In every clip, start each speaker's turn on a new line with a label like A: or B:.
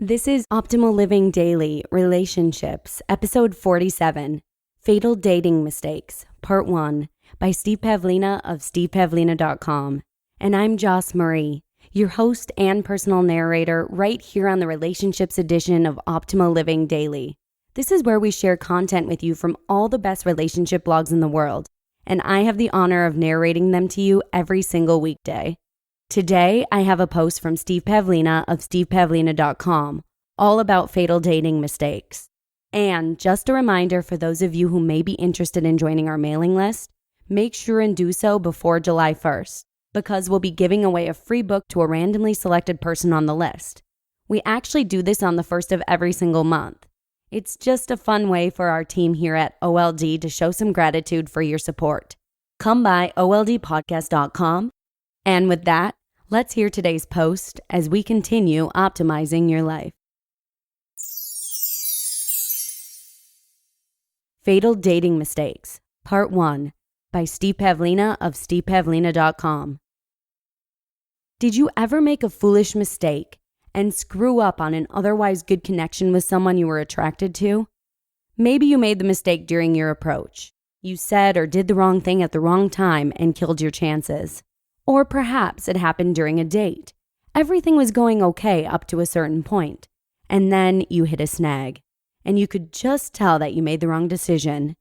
A: This is Optimal Living Daily Relationships, Episode 47, Fatal Dating Mistakes, Part 1, by Steve Pavlina of stevepavlina.com. And I'm Joss Marie, your host and personal narrator right here on the Relationships edition of Optimal Living Daily. This is where we share content with you from all the best relationship blogs in the world, and I have the honor of narrating them to you every single weekday. Today, I have a post from Steve Pavlina of stevepavlina.com, all about fatal dating mistakes. And just a reminder for those of you who may be interested in joining our mailing list, make sure and do so before July 1st, because we'll be giving away a free book to a randomly selected person on the list. We actually do this on the first of every single month. It's just a fun way for our team here at OLD to show some gratitude for your support. Come by oldpodcast.com. And with that, let's hear today's post as we continue optimizing your life. Fatal Dating Mistakes, Part 1, by Steve Pavlina of stevepavlina.com. Did you ever make a foolish mistake and screw up on an otherwise good connection with someone you were attracted to? Maybe you made the mistake during your approach. You said or did the wrong thing at the wrong time and killed your chances. Or perhaps it happened during a date. Everything was going okay up to a certain point, and then you hit a snag, and you could just tell that you made the wrong decision.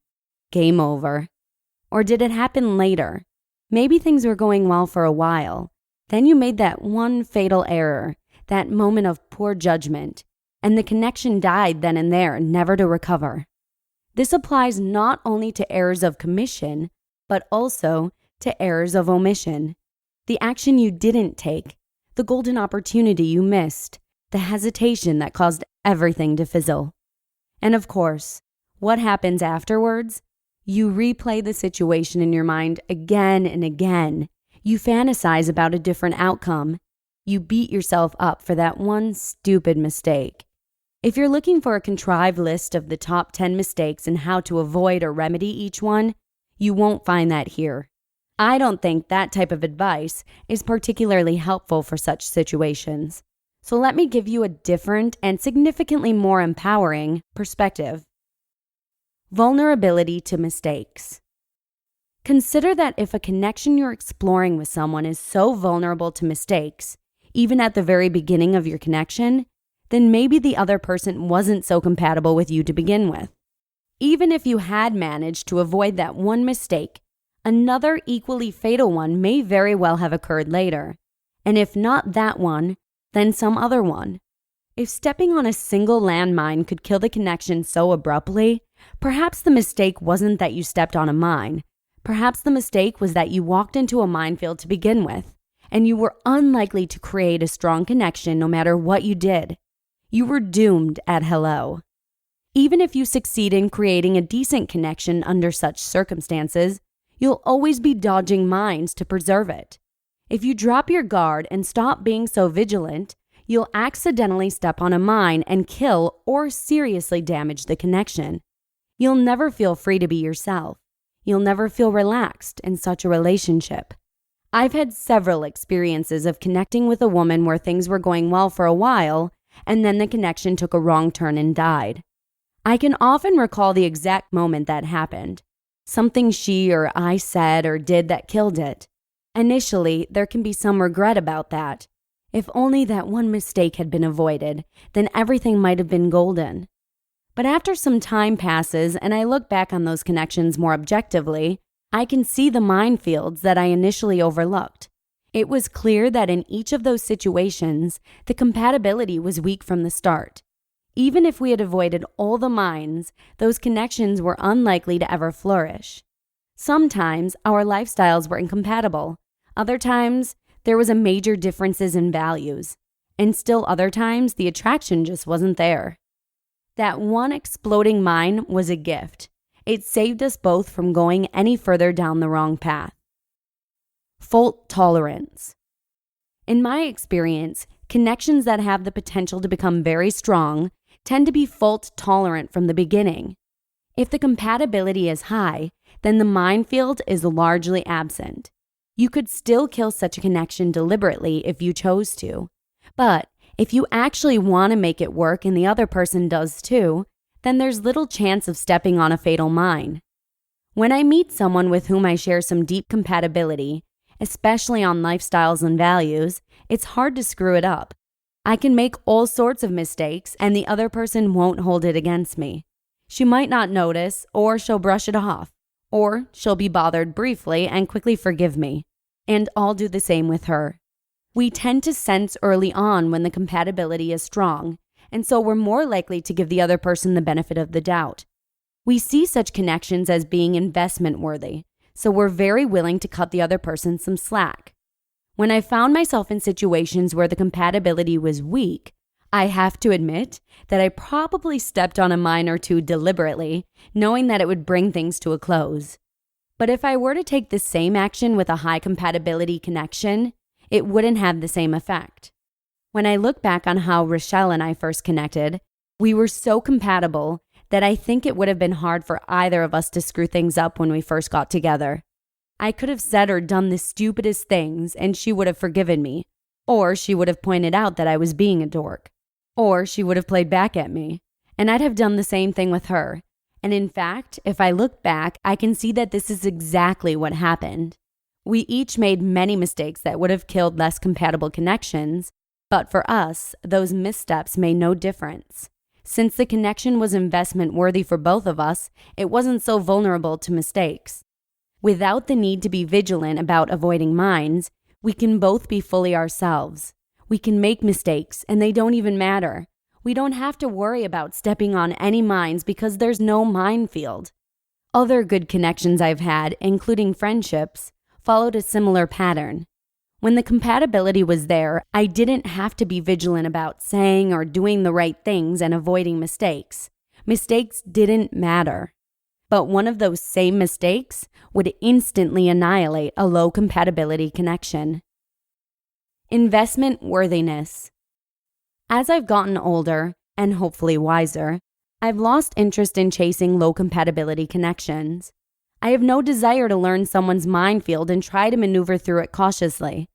A: Game over. Or did it happen later? Maybe things were going well for a while. Then you made that one fatal error, that moment of poor judgment, and the connection died then and there, never to recover. This applies not only to errors of commission, but also to errors of omission. The action you didn't take, the golden opportunity you missed, the hesitation that caused everything to fizzle. And of course, what happens afterwards? You replay the situation in your mind again and again. You fantasize about a different outcome. You beat yourself up for that one stupid mistake. If you're looking for a contrived list of the top 10 mistakes and how to avoid or remedy each one, you won't find that here. I don't think that type of advice is particularly helpful for such situations. So let me give you a different and significantly more empowering perspective. Vulnerability to mistakes. Consider that if a connection you're exploring with someone is so vulnerable to mistakes, even at the very beginning of your connection, then maybe the other person wasn't so compatible with you to begin with. Even if you had managed to avoid that one mistake, another equally fatal one may very well have occurred later, and if not that one, then some other one. If stepping on a single landmine could kill the connection so abruptly, perhaps the mistake wasn't that you stepped on a mine. Perhaps the mistake was that you walked into a minefield to begin with, and you were unlikely to create a strong connection no matter what you did. You were doomed at hello. Even if you succeed in creating a decent connection under such circumstances, you'll always be dodging mines to preserve it. If you drop your guard and stop being so vigilant, you'll accidentally step on a mine and kill or seriously damage the connection. You'll never feel free to be yourself. You'll never feel relaxed in such a relationship. I've had several experiences of connecting with a woman where things were going well for a while, and then the connection took a wrong turn and died. I can often recall the exact moment that happened. Something she or I said or did that killed it. Initially, there can be some regret about that. If only that one mistake had been avoided, then everything might have been golden. But after some time passes and I look back on those connections more objectively, I can see the minefields that I initially overlooked. It was clear that in each of those situations, the compatibility was weak from the start. Even if we had avoided all the mines, those connections were unlikely to ever flourish. Sometimes our lifestyles were incompatible. Other times, there was a major differences in values. And still other times, the attraction just wasn't there. That one exploding mine was a gift. It saved us both from going any further down the wrong path. Fault tolerance. In my experience, connections that have the potential to become very strong tend to be fault tolerant from the beginning. If the compatibility is high, then the minefield is largely absent. You could still kill such a connection deliberately if you chose to. But If you actually want to make it work and the other person does too, then there's little chance of stepping on a fatal mine. When I meet someone with whom I share some deep compatibility, especially on lifestyles and values, it's hard to screw it up. I can make all sorts of mistakes and the other person won't hold it against me. She might not notice, or she'll brush it off, or she'll be bothered briefly and quickly forgive me. And I'll do the same with her. We tend to sense early on when the compatibility is strong, and so we're more likely to give the other person the benefit of the doubt. We see such connections as being investment worthy, so we're very willing to cut the other person some slack. When I found myself in situations where the compatibility was weak, I have to admit that I probably stepped on a mine or two deliberately, knowing that it would bring things to a close. But if I were to take the same action with a high compatibility connection, it wouldn't have the same effect. When I look back on how Rochelle and I first connected, we were so compatible that I think it would have been hard for either of us to screw things up when we first got together. I could have said or done the stupidest things and she would have forgiven me, or she would have pointed out that I was being a dork, or she would have played back at me, and I'd have done the same thing with her. And in fact, if I look back, I can see that this is exactly what happened. We each made many mistakes that would have killed less compatible connections, but for us, those missteps made no difference. Since the connection was investment worthy for both of us, it wasn't so vulnerable to mistakes. Without the need to be vigilant about avoiding mines, we can both be fully ourselves. We can make mistakes, and they don't even matter. We don't have to worry about stepping on any mines because there's no minefield. Other good connections I've had, including friendships, followed a similar pattern. When the compatibility was there, I didn't have to be vigilant about saying or doing the right things and avoiding mistakes. Mistakes didn't matter. But one of those same mistakes would instantly annihilate a low compatibility connection. Investment worthiness. As I've gotten older, and hopefully wiser, I've lost interest in chasing low compatibility connections. I have no desire to learn someone's minefield and try to maneuver through it cautiously.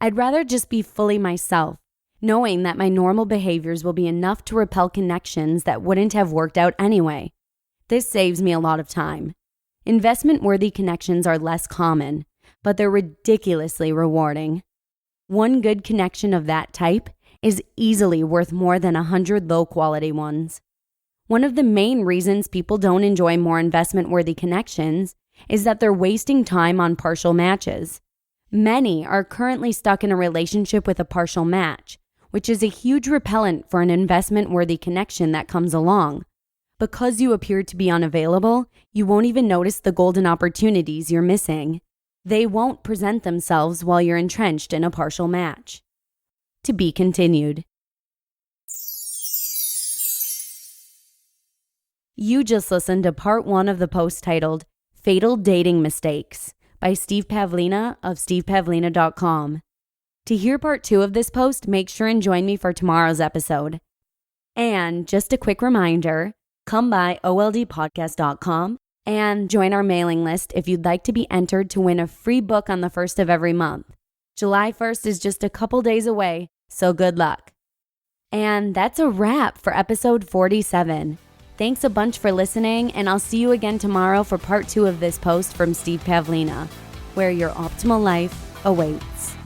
A: I'd rather just be fully myself, knowing that my normal behaviors will be enough to repel connections that wouldn't have worked out anyway. This saves me a lot of time. Investment-worthy connections are less common, but they're ridiculously rewarding. One good connection of that type is easily worth more than 100 low-quality ones. One of the main reasons people don't enjoy more investment-worthy connections is that they're wasting time on partial matches. Many are currently stuck in a relationship with a partial match, which is a huge repellent for an investment-worthy connection that comes along. Because you appear to be unavailable, you won't even notice the golden opportunities you're missing. They won't present themselves while you're entrenched in a partial match. To be continued. You just listened to part 1 of the post titled Fatal Dating Mistakes by Steve Pavlina of stevepavlina.com. To hear part 2 of this post, make sure and join me for tomorrow's episode. And just a quick reminder, come by oldpodcast.com and join our mailing list if you'd like to be entered to win a free book on the 1st of every month. July 1st is just a couple days away, so good luck. And that's a wrap for episode 47. Thanks a bunch for listening, and I'll see you again tomorrow for part 2 of this post from Steve Pavlina, where your optimal life awaits.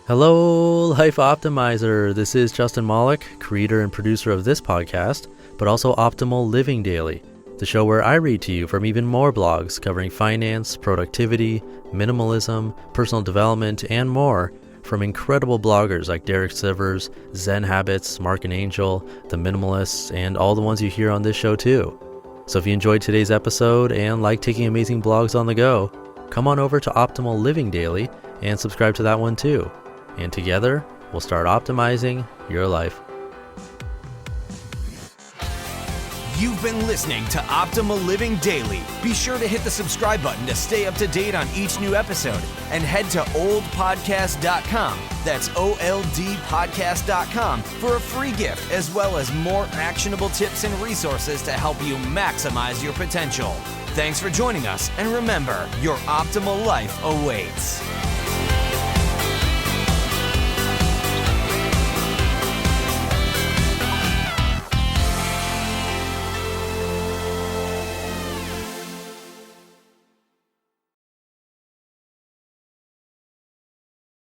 B: Hello, Life Optimizer. This is Justin Malik, creator and producer of this podcast, but also Optimal Living Daily, the show where I read to you from even more blogs covering finance, productivity, minimalism, personal development, and more from incredible bloggers like Derek Sivers, Zen Habits, Mark and Angel, The Minimalists, and all the ones you hear on this show too. So if you enjoyed today's episode and like taking amazing blogs on the go, come on over to Optimal Living Daily and subscribe to that one too. And together, we'll start optimizing your life.
C: You've been listening to Optimal Living Daily. Be sure to hit the subscribe button to stay up to date on each new episode and head to oldpodcast.com. That's oldpodcast.com for a free gift as well as more actionable tips and resources to help you maximize your potential. Thanks for joining us, and remember, your optimal life awaits.